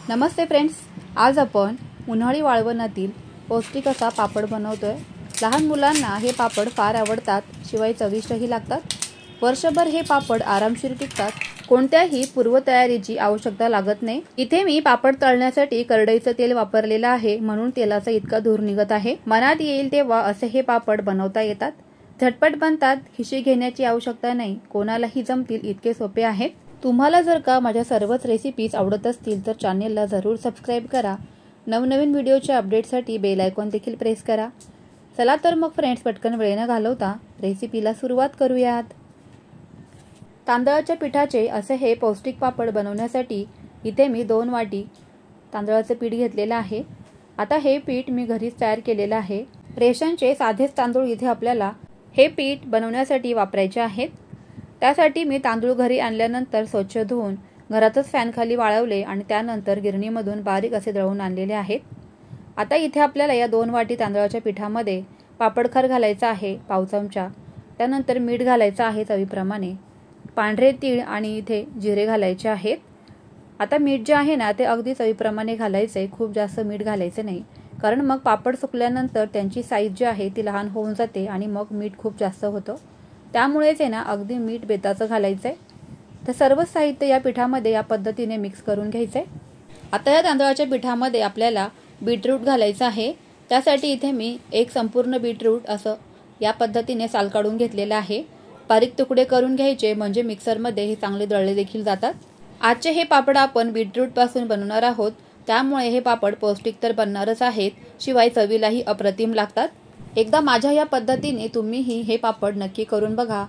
नमस्ते friends, आज आपण उन्हाळी वाळवणातील पौष्टिक असा पापड बनवतोय। लहान मुलांना हे पापड फार आवडतात, शिवाय चविष्टही लागतात। वर्षभर हे पापड आरामशीर टिकतात, कोणत्याही पूर्वतयारीची आवश्यकता लागत नाही। इथे मी पापड तळण्यासाठी करडईचं तेल वापरलेलं आहे, म्हणून तेलाचा इतका धूर निघत आहे। मनात येईल तेव्हा असे हे पापड बनवता येतात, झटपट बनतात, खिशी घेण्याची आवश्यकता नाही, कोणालाही जमतील इतके सोपे आहेत। तुम्हाला जर का माझ्या सर्वच रेसिपीज आवडत असतील तर चॅनेलला जरूर सबस्क्राइब करा। नवनवीन व्हिडिओच्या अपडेटसाठी बेल आयकॉन देखील प्रेस करा। चला तर मग फ्रेंड्स, पटकन वेळ न घालवता रेसिपीला सुरुवात करूयात। तांदळाच्या पिठाचे असे हे पौष्टिक पापड बनवण्यासाठी इथे मी 2 वाटी तांदळाचे पीठ घेतलेले आहे। आता हे पीठ मी घरीच तयार केलेले आहे। रेशनचे साधेच तांदूळ इथे आपल्याला हे पीठ बनवण्यासाठी वापरायचे आहेत। त्यासाठी मी तांदूळ घरी आणल्यानंतर स्वच्छ धुवून घरातच फॅन खाली वाळवले आणि त्यानंतर गिरणीमधून बारीक असे दळून आणलेले आहेत। आता इथे आपल्याला या 2 वाटी तांदळाच्या पिठामध्ये पापडखार घालायचा आहे पाव चमचा, त्यानंतर मीठ घालायचं आहे चवीप्रमाणे, पांढरे तीळ आणि इथे जिरे घालायचे आहेत। आता मीठ जे आहे ना ते अगदी चवीप्रमाणे घालायचे, खूप जास्त मीठ घालायचे नाही, कारण मग पापड सुकल्यानंतर त्यांची साईज जी आहे ती लहान होऊन जाते आणि मग मीठ खूप जास्त होतं। त्यामुळेच आहे ना अगदी मीठ बेताचं घालायचं आहे। तर सर्व साहित्य या पिठामध्ये या पद्धतीने मिक्स करून घ्यायचे। आता या तांदळाच्या पिठामध्ये आपल्याला बीटरूट घालायचं आहे। त्यासाठी इथे मी एक संपूर्ण बीटरूट असं या पद्धतीने साल काढून घेतलेलं आहे। बारीक तुकडे करून घ्यायचे, म्हणजे मिक्सरमध्ये हे चांगले दळले देखील जातात। आजचे हे पापड आपण बीटरूट पासून बनवणार आहोत, त्यामुळे हे पापड पौष्टिक तर बनणारच आहेत, शिवाय चवीलाही अप्रतिम लागतात। एकदा माझ्या या पद्धतीने तुम्हीही हे पापड नक्की करून बघा,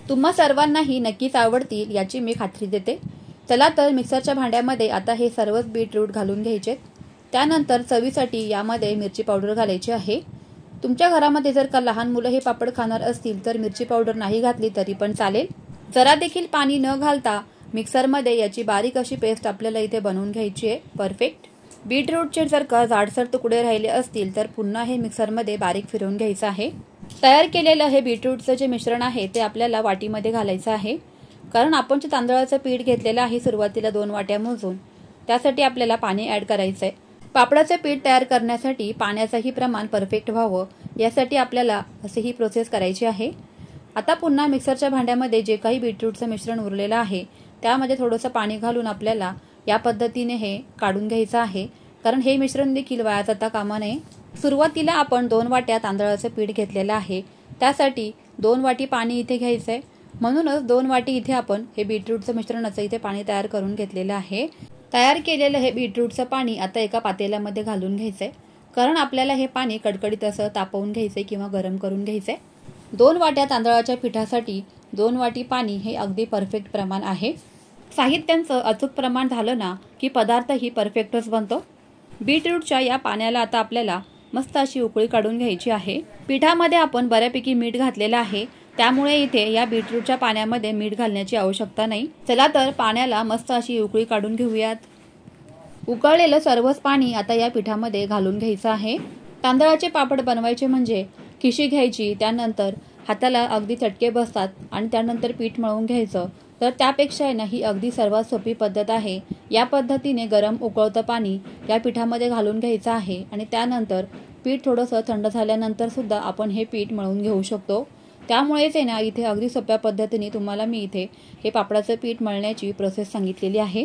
तुम्हा सर्वांनाही नक्कीच आवडतील याची मी खात्री देते। चला तर मिक्सरच्या भांड्यामध्ये आता हे सर्वच बीटरूट घालून घ्यायचे। त्यानंतर चवीसाठी यामध्ये मिरची पावडर घालायची आहे। तुमच्या घरामध्ये जर का लहान मुलं हे पापड खाणार असतील तर मिरची पावडर नाही घातली तरी पण चालेल। जरा देखील पाणी न घालता मिक्सरमध्ये याची बारीक अशी पेस्ट आपल्याला इथे बनवून घ्यायची आहे, परफेक्ट। बीटरूटचे जर का जाडसर तुकडे राहिले असतील तर पुन्हा हे मिक्सरमध्ये बारीक फिरवून घ्यायचं आहे। तयार केलेलं हे बीटरूटचं जे मिश्रण आहे ते आपल्याला वाटीमध्ये घालायचं आहे, कारण आपण जे तांदळाचं पीठ घेतलेलं आहे सुरुवातीला 2 वाट्या मोजून, त्यासाठी आपल्याला पाणी ॲड करायचं आहे। पापडाचे पीठ तयार करण्यासाठी पाण्याचंही प्रमाण परफेक्ट व्हावं यासाठी आपल्याला अशी ही प्रोसेस करायची आहे। आता पुन्हा मिक्सरच्या भांड्यामध्ये जे काही बीटरूटचं मिश्रण उरलेलं आहे त्यामध्ये थोडंसं पाणी घालून आपल्याला या पद्धतीने हे काढून घ्यायचं आहे, कारण हे मिश्रण देखील वाया जाता कामा नये। सुरुवातीला आपण 2 वाट्या तांदळाचं पीठ घेतलेलं आहे, त्यासाठी 2 वाटी पाणी इथे घ्यायचं आहे, म्हणूनच 2 वाटी इथे आपण हे बीटरूटचं मिश्रणाचं इथे पाणी तयार करून घेतलेलं आहे। तयार केलेलं हे बीटरूटचं पाणी आता एका पातेल्यामध्ये घालून घ्यायचंय, कारण आपल्याला हे पाणी कडकडीत असं तापवून घ्यायचंय किंवा गरम करून घ्यायचंय। 2 वाट्या तांदळाच्या पिठासाठी 2 वाटी पाणी हे अगदी परफेक्ट प्रमाण आहे। साहित्यांचं अचूक प्रमाण झालं ना की पदार्थही परफेक्टच बनतो। बीटरूटच्या या पाण्याला आता आपल्याला मस्त अशी उकळी काढून घ्यायची आहे। पिठामध्ये आपण बऱ्यापैकी मीठ घातलेलं आहे, त्यामुळे इथे या बीटरूटच्या पाण्यामध्ये मीठ घालण्याची आवश्यकता नाही। चला तर पाण्याला मस्त अशी उकळी काढून घेऊयात। उकळलेलं सर्वच पाणी आता या पिठामध्ये घालून घ्यायचं आहे। तांदळाचे पापड बनवायचे म्हणजे खिशी घ्यायची, त्यानंतर हाताला अगदी चटके बसतात आणि त्यानंतर पीठ मळून घ्यायचं, तर त्यापेक्षा ना ही अगदी सर्वात सोपी पद्धत आहे। या पद्धतीने गरम उकळतं पाणी या पिठामध्ये घालून घ्यायचं आहे आणि त्यानंतर पीठ थोडंसं थंड झाल्यानंतर सुद्धा आपण हे पीठ मळून घेऊ शकतो। त्यामुळेच आहे ना इथे अगदी सोप्या पद्धतीने तुम्हाला मी इथे हे पापडाचं पीठ मळण्याची प्रोसेस सांगितलेली आहे।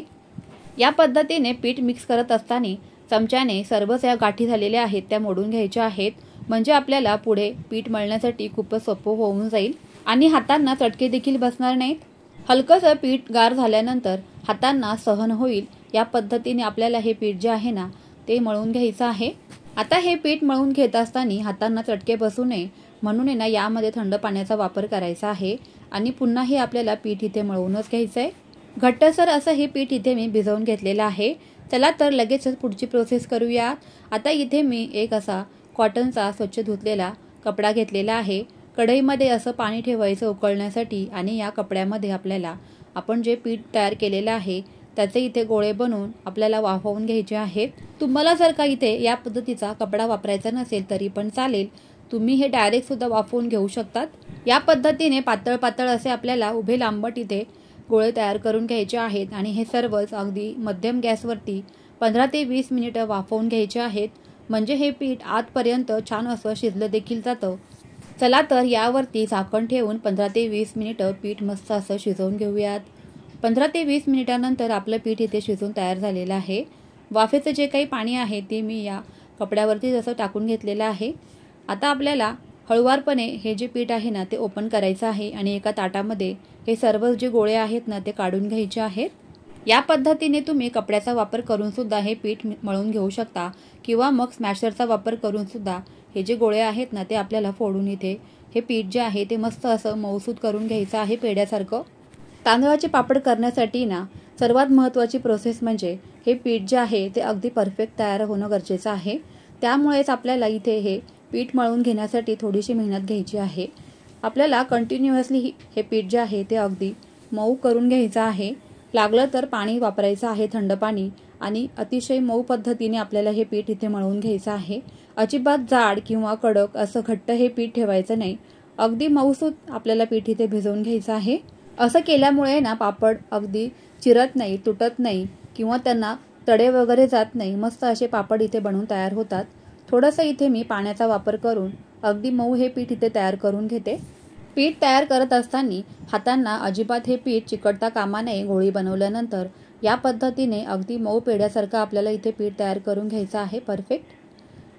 या पद्धतीने पीठ मिक्स करत असताना चमच्याने सर्वच या गाठी झालेल्या आहेत त्या मोडून घ्यायच्या आहेत, म्हणजे आपल्याला पुढे पीठ मळण्यासाठी खूपच सोपं होऊन जाईल आणि हातांना चटके देखील बसणार नाहीत। हलकंसं पीठ गार झाल्यानंतर हातांना सहन होईल या पद्धतीने आपल्याला हे पीठ जे आहे ना ते मळून घ्यायचं आहे। आता हे पीठ मळून घेत असताना हातांना चटके बसू नये म्हणून ना यामध्ये थंड पाण्याचा वापर करायचा आहे आणि पुन्हा हे आपल्याला पीठ इथे मळूनच घ्यायचं आहे। घट्टसर असं हे पीठ इथे मी भिजवून घेतलेलं आहे। चला तर लगेचच पुढची प्रोसेस करूया। आता इथे मी एक असा कॉटनचा स्वच्छ धुतलेला कपडा घेतलेला आहे। कढईमध्ये असं पाणी ठेवायचं उकळण्यासाठी आणि या कपड्यामध्ये आपल्याला आपण जे पीठ तयार केलेलं आहे त्याचे इथे गोळे बनवून आपल्याला वाफवून घ्यायचे आहेत। तुम्हाला जर का इथे या पद्धतीचा कपडा वापरायचा नसेल तरी पण चालेल, तुम्ही हे डायरेक्ट सुद्धा वाफवून घेऊ शकतात। या पद्धतीने पातळ पातळ असे आपल्याला उभे लांबट इथे गोळे तयार करून घ्यायचे आहेत आणि हे सर्वच अगदी मध्यम गॅसवरती 15 ते 20 मिनिटं वाफवून घ्यायचे आहेत, म्हणजे हे पीठ आतपर्यंत छान असं शिजलं देखील जातं। चला तर यावरती झाकण ठेवून 15 ते 20 मिनिटं पीठ मस्त असं शिजवून घेऊयात। 15 ते 20 मिनिटांनंतर आपलं पीठ इथे शिजून तयार झालेलं आहे। वाफेचं जे काही पाणी आहे ते मी या कपड्यावरती जसं टाकून घेतलेलं आहे। आता आपल्याला हळूवारपणे हे जे पीठ आहे ना ते ओपन करायचं आहे आणि एका ताटामध्ये हे सर्व जे गोळे आहेत ना ते काढून घ्यायचे आहेत। या पद्धतीने तुम्ही कपड्याचा वापर करून सुद्धा हे पीठ मळून घेऊ शकता किंवा मग स्मॅशरचा वापर करून सुद्धा हे जे गोळे आहेत ना ते आपल्याला फोडून इथे हे पीठ जे आहे ते मस्त असं मऊसूत करून घ्यायचं आहे पेढ्यासारखं। तांदळाचे पापड करण्यासाठी ना सर्वात महत्त्वाची प्रोसेस म्हणजे हे पीठ जे आहे ते अगदी परफेक्ट तयार होणं गरजेचं आहे। त्यामुळेच आपल्याला इथे हे पीठ मळून घेण्यासाठी थोडीशी मेहनत घ्यायची आहे। आपल्याला कंटिन्युअसली हे पीठ जे आहे ते अगदी मऊ करून घ्यायचं आहे। लागलं तर पाणी वापरायचं आहे, थंड पाणी, आणि अतिशय मऊ पद्धतीने आपल्याला हे पीठ इथे मळून घ्यायचं आहे। अजिबात जाड किंवा कडक असं घट्ट हे पीठ ठेवायचं नाही, अगदी मऊसूत आपल्याला पीठ इथे भिजवून घ्यायचं आहे। असं केल्यामुळे ना पापड अगदी चिरत नाही, तुटत नाही किंवा त्यांना तडे वगैरे जात नाही, मस्त असे पापड इथे बनवून तयार होतात। थोडंसं इथे मी पाण्याचा वापर करून अगदी मऊ हे पीठ इथे तयार करून घेते। पीठ तयार करत असताना हातांना अजिबात हे पीठ चिकटता कामा नये। गोळी बनवल्यानंतर या पद्धतीने अगदी मऊ पेढ्यासारखं आपल्याला इथे पीठ तयार करून घ्यायचं आहे परफेक्ट।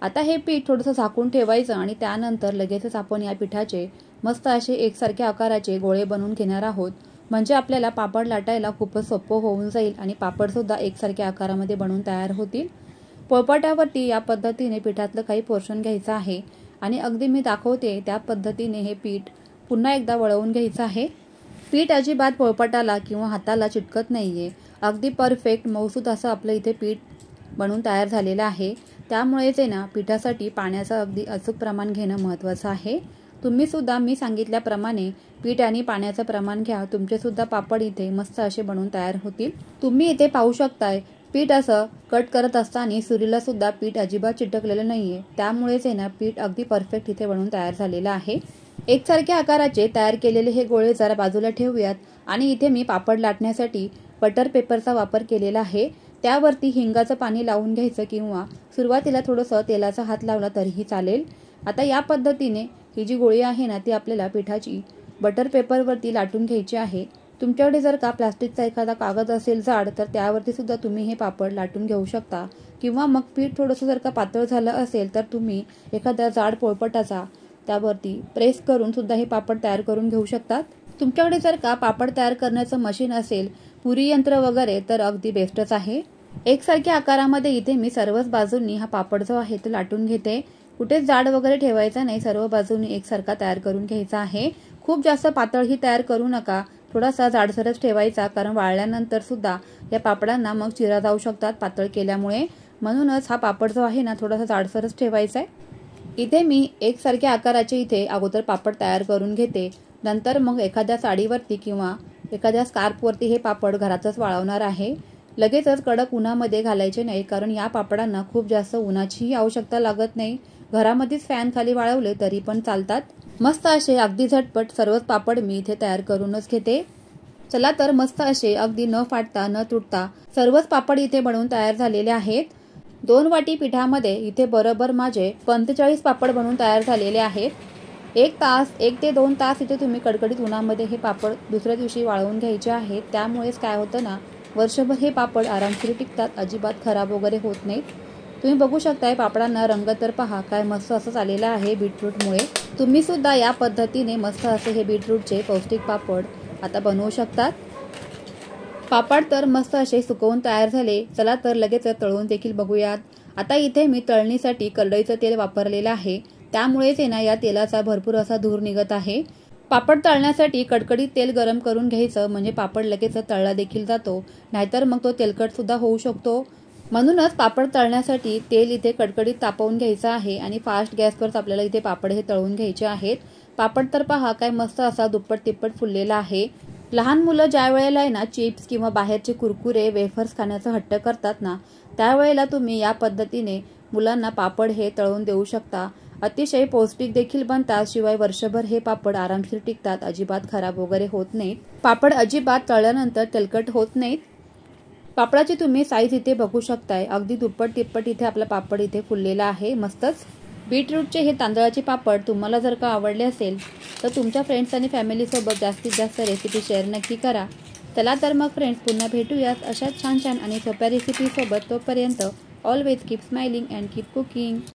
आता हे पीठ थोडंसं झाकून ठेवायचं आणि त्यानंतर लगेचच आपण या पिठाचे मस्त असे एकसारख्या आकाराचे गोळे बनवून घेणार आहोत, म्हणजे आपल्याला पापड लाटायला खूपच सोपं होऊन जाईल आणि पापडसुद्धा एकसारख्या आकारामध्ये बनवून तयार होतील। पोळपाटावरती या पद्धतीने पिठातलं काही पोर्शन घ्यायचं आहे आणि अगदी मी दाखवते त्या पद्धतीने हे पीठ पुन्हा एकदा वळवून घ्यायचं आहे। पीठ अजिबात पोळपाटाला किंवा हाताला चिटकत नाहीये, अगदी परफेक्ट मऊसूत असं आपलं इथे पीठ बनवून तयार झालेलं आहे। त्यामुळेच आहे ना पिठासाठी पाण्याचं अगदी अचूक प्रमाण घेणं महत्त्वाचं आहे। तुम्ही सुद्धा मी सांगितल्याप्रमाणे पीठ आणि पाण्याचं प्रमाण घ्या, तुमचे सुद्धा पापड इथे मस्त असे बनवून तयार होतील। तुम्ही इथे पाहू शकताय पीठ असं कट करत असताना सुरीला सुद्धा पीठ अजिबात चिटकलेलं नाहीये, त्यामुळेच आहे ना पीठ अगदी परफेक्ट इथे बनवून तयार झालेलं आहे। एकसारख्या आकाराचे तयार केलेले हे गोळे जरा बाजूला ठेवूयात आणि इथे मी पापड लाटण्यासाठी बटर पेपरचा वापर केलेला आहे। त्यावरती हिंगाचं पाणी लावून घ्यायचं किंवा सुरुवातीला थोडंसं तेलाचा हात लावला तरीही चालेल। आता या पद्धतीने ही जी गोळी आहे ना ती आपल्याला पिठाची बटर पेपरवरती लाटून घ्यायची आहे। तुमच्याकडे जर का प्लास्टिकचा एखादा कागद असेल जाड तर त्यावरती सुद्धा तुम्ही हे पापड लाटून घेऊ शकता किंवा मग पीठ थोडंसं जर का पातळ झालं असेल तर तुम्ही एखाद्या जाड पोळपाटाचा त्यावरती प्रेस करून सुद्धा हे पापड तयार करून घेऊ शकतात। तुमच्याकडे जर का पापड तयार करण्याचं मशीन असेल, पुरी यंत्र वगैरे, तर अगदी बेस्टच आहे। एकसारख्या आकारामध्ये इथे मी सर्वच बाजूंनी हा पापड जो आहे तो लाटून घेते। कुठेच जाड वगैरे ठेवायचा नाही, सर्व बाजूंनी एकसारखा तयार करून घ्यायचा आहे। खूप जास्त पातळही तयार करू नका, थोडासा जाडसरच ठेवायचा, कारण वाळल्यानंतर सुद्धा या पापडांना मग चिरा जाऊ शकतात पातळ केल्यामुळे, म्हणूनच हा पापड जो आहे ना थोडासा जाडसरच ठेवायचा आहे। इथे मी एकसारख्या आकाराचे इथे अगोदर पापड तयार करून घेते, नंतर मग एखाद्या साडीवरती किंवा एखाद्या स्कार्फवरती हे पापड घरातच वाळवणार आहे। लगेचच कडक उन्हामध्ये घालायचे नाही, कारण या पापडांना खूप जास्त उन्हाचीही आवश्यकता लागत नाही, घरामध्येच फॅन खाली वाळवले तरी पण चालतात। मस्त असे अगदी झटपट सर्वच पापड मी इथे तयार करूनच घेते। चला तर मस्त असे अगदी न फाटता न तुटता सर्वच पापड इथे बनवून तयार झालेले आहेत। 2 वाटी पिठामध्ये इथे बरोबर माझे 45 पापड बनवून तयार झालेले आहेत। 1 ते 2 तास इथे तुम्ही कडकडीत उन्हामध्ये हे पापड दुसऱ्या दिवशी वाळवून घ्यायचे आहेत। त्यामुळेच काय होतं ना वर्षभर हे पापड आरामशीर टिकतात, अजिबात खराब वगैरे होत नाहीत। तुम्ही बघू शकताय पापडांना रंग तर पहा काय मस्त असं आलेला आहे बीटरूटमुळे। तुम्ही सुद्धा या पद्धतीने मस्त असे हे बीटरूटचे पौष्टिक पापड आता बनवू शकतात। पापड तर मस्त असे सुकवून तयार झाले, चला तर लगेच तळून देखील बघूयात। आता इथे मी तळणीसाठी करडईचं तेल वापरलेलं आहे, त्यामुळेच ना या तेलाचा भरपूर असा धूर निघत आहे। पापड तळण्यासाठी कडकडीत तेल गरम करून घ्यायचं, म्हणजे पापड लगेच तळला देखील जातो, नाहीतर मग तो तेलकट सुद्धा होऊ शकतो। म्हणूनच पापड तळण्यासाठी तेल इथे कडकडीत तापवून घ्यायचं आहे आणि फास्ट गॅसवर आपल्याला इथे पापड हे तळून घ्यायचे आहेत। पापड तर पहा काय मस्त असा दुप्पट तिप्पट फुललेला आहे। लहान मुलं ज्या वेळेला आहे ना चिप्स किंवा बाहेरचे कुरकुरे वेफर्स खाण्याचा हट्ट करतात ना, त्यावेळेला तुम्ही या पद्धतीने मुलांना पापड हे तळून देऊ शकता। अतिशय पौष्टिक देखील बनतात, शिवाय वर्षभर हे पापड आरामशीर टिकतात, अजिबात खराब वगैरे होत नाहीत। पापड अजिबात तळल्यानंतर तेलकट होत नाहीत। पापडाची तुम्ही साईज इथे बघू शकताय, अगदी दुप्पट तिप्पट इथे आपला पापड इथे फुललेला आहे मस्तच. बीटरूटचे हे तांदळाचे पापड तुम्हाला जर का आवडले असेल तर तुमच्या फ्रेंड्स आणि फॅमिलीसोबत जास्तीत जास्त रेसिपी शेअर नक्की करा. चला तर मग फ्रेंड्स, पुन्हा भेटूयात अशाच छान छान आणि सोप्या रेसिपीसोबत. तोपर्यंत always keep smiling and keep cooking.